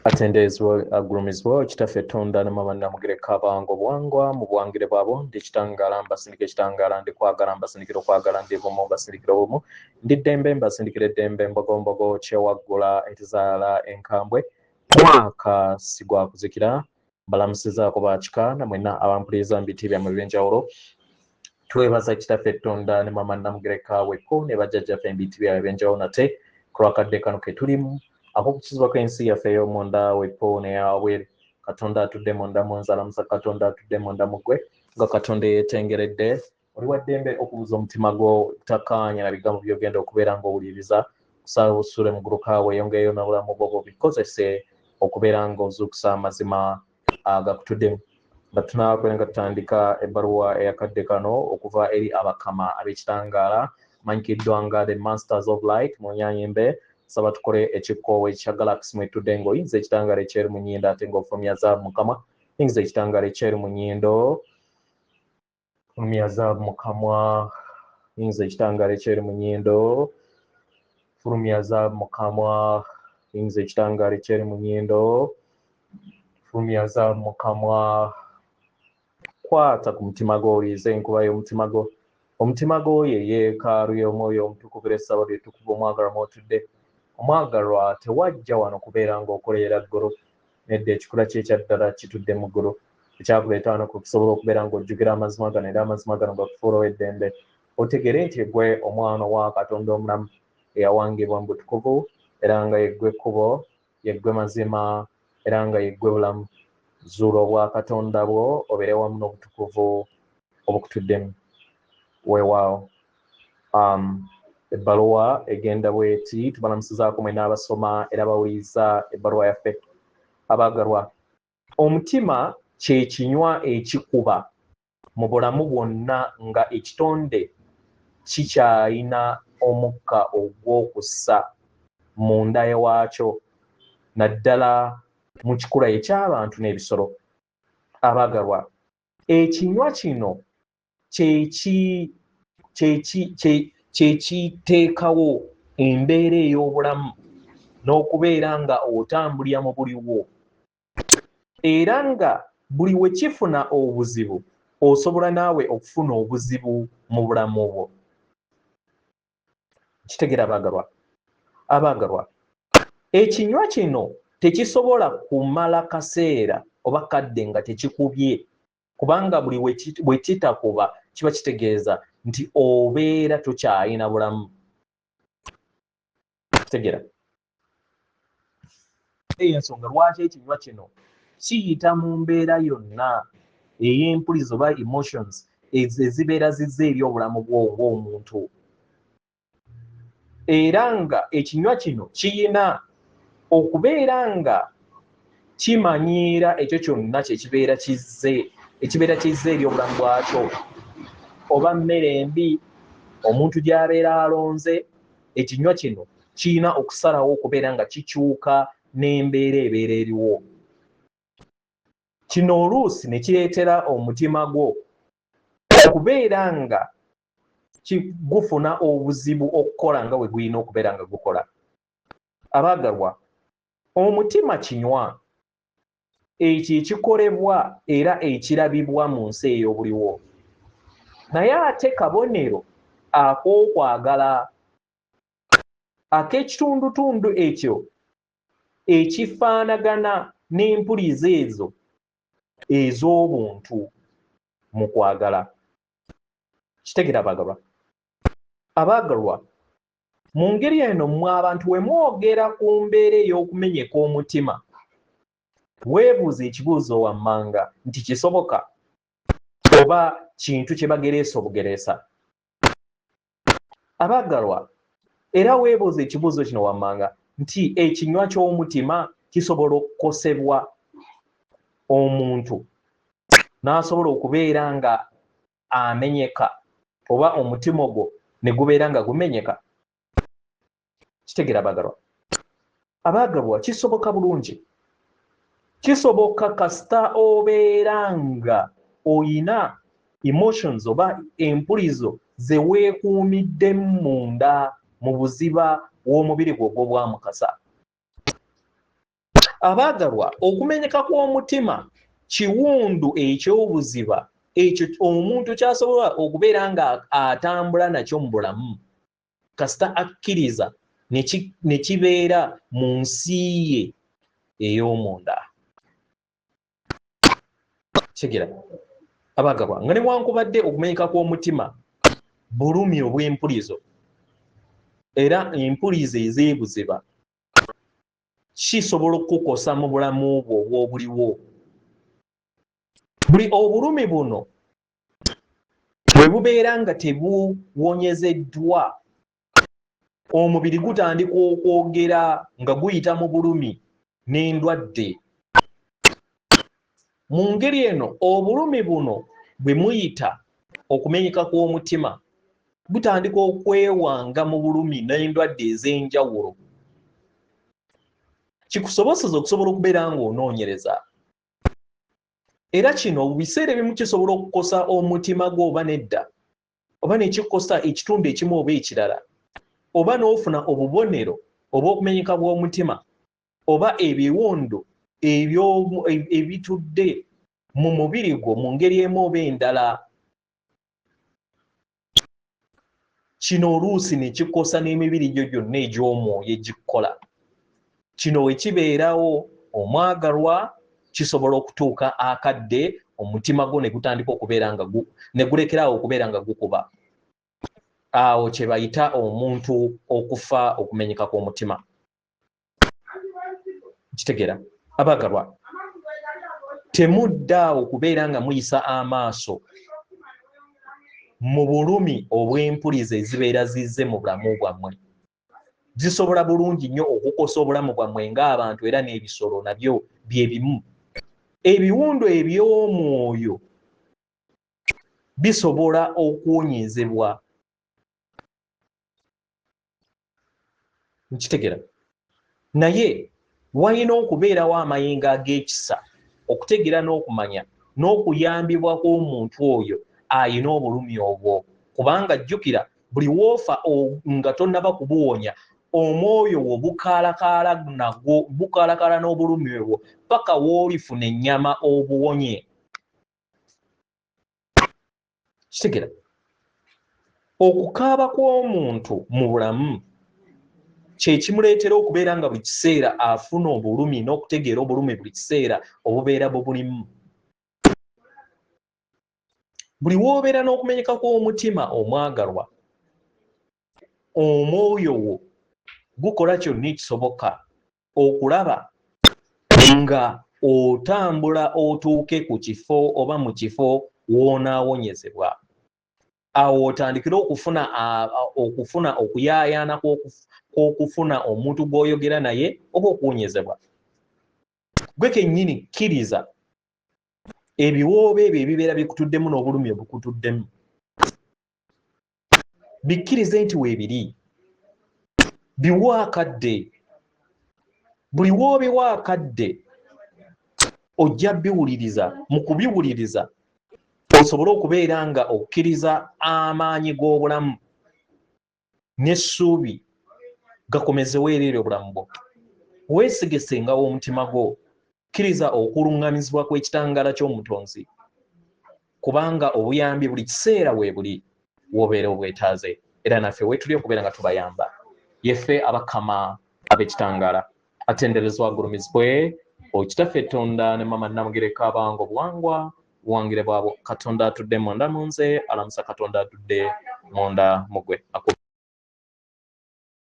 Attendees agulumizibwa kitaffe Tonda ne mama Namugereka abango bwangwa mu bwangire bwabo ndi kitangala mbasindike kitangala ndi kwagala mbasindikira okwagala ndi bumu mbasindikira bumu ndi ddembe mbasindikira eddembe mbogombogo kyewaggula ekizaala enkambwe mwaka sigwa kuzikira mbalamusizaako bakika na mwenna abampuliriza mu biti byammwe eby'enjawulo twebaza kitaffe Tonda ne mama Namugereka wekko ne bajjajjaffe mu biti byabwe eby'enjawulo nate ku lwakadde kano ke tulimu akokukizibwa kw'ensi yaffe ey'omunda weppo neyaabwe Katonda atudde munda munzalamusa Katonda atudde munda mugwe nga Katonda yeetengeredde oli wa ddembe okubuza omutima gwo takkaanya na bigambo by'ogenda okubeera ng'owuliriza kusala busule mu guluka weeyongereyo n'obulamu bwo bubikozese okubeera ng'ozuukusa amazima agakutuddemu nga tunaakubera nga tutandika ebbaluwa eyakadde kano okuva eri abakama ab'ekitangaala manyikiddwa nga the masters of light mu nnyanyimbe saba tukole ekikoowe ekya galaxy mwetudde ng'oyinza ekitangaala ekyeru mu nnyindo ate ng'ofulumya zaabu mukama yinza ekitangaala ekyeru mu nnyindo fulumya zaabu mu kamwa yinza ekitangaala ekyeru mu nnyindo fulumya zaabu mu kamwa yinza ekitangaala ekyeru mu nnyindo fulumya zaabu mu kamwa kwata ku mutima gwo oliize enkuba y'omutima gwo omutima gwo ye yeekaalu y'omwoyo omutukuvu essabo lyetukuvu omwagalwa mwotudde omwagalwa tewajja wano kubeera ng'okoleera ggulu nedda ekikula kye ekyaddala kitudde mu ggulu ekyakuleeta wano kusobola okubeera ng'ojjukira amazima gano era amazima gano gakufuulawo eddembe otegere nti eggwe omwana wa Katonda omulamu eyawangibwa mu butukuvu era nga yeggwe ekkubo yeggwe mazima era nga yeggwe bulamu zuula obwa Katonda bwo obeere wamu n'obutukuvu obukutuddemu weewaawo ebbaluwa egenda bweti tubalamusizaako mwe n'abasoma era bawuliriza ebbaluwa yaffe abaagalwa omutima kye kinywa ekikuba mu bulamu bwonna nga ekitonde kikyayina omukka ogw'okussa mu nda waakyo naddala mu kikula eky'abantu n'ebisolo abaagalwa ekinywa kino kyekiteekawo embeera ey'obulamu n'okubeera nga otambulira mu buliwo era nga buli we kifuna obuzibu osobola naawe okufuna obuzibu mu bulamu bwo kitegera abaagalwa ekinywa kino tekisobola kumala kaseera oba kadde nga tekikubye kubanga buli bwe kitakuba kiba kitegeeza nti obeera tokyayina bulamu kitegera ey'ensonga lwaki ekinywa kino kiyita mu mbeera yonna ey'empulizo oba emotions ezibeera zizza eri obulamu bw'omuntu era nga ekinywa kino kiyina okubeera nga kimanyiira ekyo kyonna kyekibeera kizze eri obulamu bwakyo oba mmere embi omuntu gy'abeera alonze ekinywa kino kiyina okusalawo okubeera nga kikyuka n'embeera ebeera eriwo kino oluusi ne kireetera omutima gwo okubeera nga gufuna obuzibu okukola nga bwe gulina okubeera nga gukola abaagalwa omutima kinywa ekyo ekikolebwa era ekirabibwa mu nsi ey'obuliwo naye ate kabonero ak'okwagala ak'ekitundutundu ekyo ekifaanagana n'empuliza ezo ez'obuntu mu kwagala kitegera abaagalwa mu ngeri eno mmwe abantu we mwogera ku mbeera ey'okumenyeka omutima weebuuza ekibuuzo wammanga nti kisoboka oba kintu kye bagereesa obugereesa abaagalwa era weebuuza ekibuuzo kino wammanga nti ekinywa ky'omutima kisobola okukosebwa omuntu n'asobola okubeera nga amenyeka oba omutima gwo ne gubeera nga gumenyeka kitegera abaagalwa kisoboka bulungi kisoboka kasita obeera nga oyina emotions oba empulizo ze weekuumiddemu munda mu buziba w'omubiri gwo ogw'obwamukasa Abaagalwa, okumenyeka kw'omutima kiwundu ekyobuziba ekyo omuntu kyasobola okubeera nga atambula nakyo mu bulamu kasita akkiriza ne kibeera mu nsi ye ey'omunda. Kigera abaagalwa, nga newankubadde okumenyeka kw'omutima bulumi obw'empulizo era empulizo ez'ebuziba kisobola okukosa mu bulamu bwo obw'obuliwo. Buli obulumi buno bwe bubeera nga tebuwonyezeddwa, omubiri gutandika okwogera nga guyita mu bulumi n'endwadde. Mu ngeri eno obulumi buno bwe muyita okumenyeka kw'omutima butandika okwewanga mu bulumi n'endwadde ez'enjawulo. Kikusobozesa okusobola okubeera ng'onoonyereza. Era kino mu biseera ebimu kisobola okukosa omutima gwo oba nedda, oba ne kikosa ekitundu ekimu oba ekirala, oba n'ofuna obubonero obw'okumenyeka bw'omutima oba ebiwundu ebitudde mu mubiri gwo mu ngeri emu oba endala. Kino oluusi ne kikosa n'emibiri gyo gyonna egy'omwoyo egikkola. Kino we kibeerawo omwagalwa kisobola okutuuka akadde omutima gwo ne gutandika okubeera nga ne gulekeraawo okubeera nga gukuba. Awo kye bayita omuntu okufa okumenyeka kw'omutima. Kitegeera abaagalwa, temuddaawo okubeera nga muyisa amaaso mu bulumi obw'empulizo ezibeera zizze mu bulamu bwammwe. Zisobola bulungi nnyo okukosa obulamu bwammwe ng'abantu era n'ebisolo nabyo bye bimu. Ebiwundu eby'omwoyo bisobola okuwonyezebwa. Nkitegeera. Naye walina okubeerawo amayengo ag'ekisa okutegeera n'okumanya n'okuyambibwa kw'omuntu oyo ayina obulumi obwo, kubanga jjukira buli woofa nga tonnaba kubuwonya omwoyo wo bukaalakaala n'obulumi obwo paka w'olifuna ennyama obuwonye. Kitegeera. Okukaaba kw'omuntu mu bulamu kye kimuleetera okubeera nga buli kiseera afuna obulumi n'okutegeera obulumi buli kiseera obubeera bubulimu. Buli w'obeera n'okumenyeka kw'omutima omwagalwa, omwoyo wo gukola kyonna ekisoboka okulaba nga otambula otuuke ku kifo oba mu kifo w'onaawonyezebwa. Awo otandikire okufuna okuyaayaana kw'okufuna omuntu gw'oyogera naye oba okuwonyezebwa. Gwe kennyini kkiriza ebiwoobe ebyo ebibeera bikutuddemu n'obulumi obukutuddemu. Bikkirize nti weebiri. Biwaakadde. Buli w'obiwaakadde ojja biwuliriza. Mu kubiwuliriza osobole okubeera nga okkiriza amaanyi g'obulamu n'essuubi gakomezewo eri obulamu bwo. Weesigesengawo omutima gwo. Kkiriza okuluŋŋamizibwa kw'ekitangaala ky'omutonzi, kubanga obuyambi buli kiseera weebuli w'obeera obwetaaze. Era naffe weetuli okubeera nga tubayamba. Yeffe abakama ab'ekitangaala atenderezwa agulumizibwe okitaffe Tonda ne Mama Namugereka abange obuwangwa buwangire bwabo. Katonda atudde munda mu nze, alamusa Katonda atudde munda mu gwe.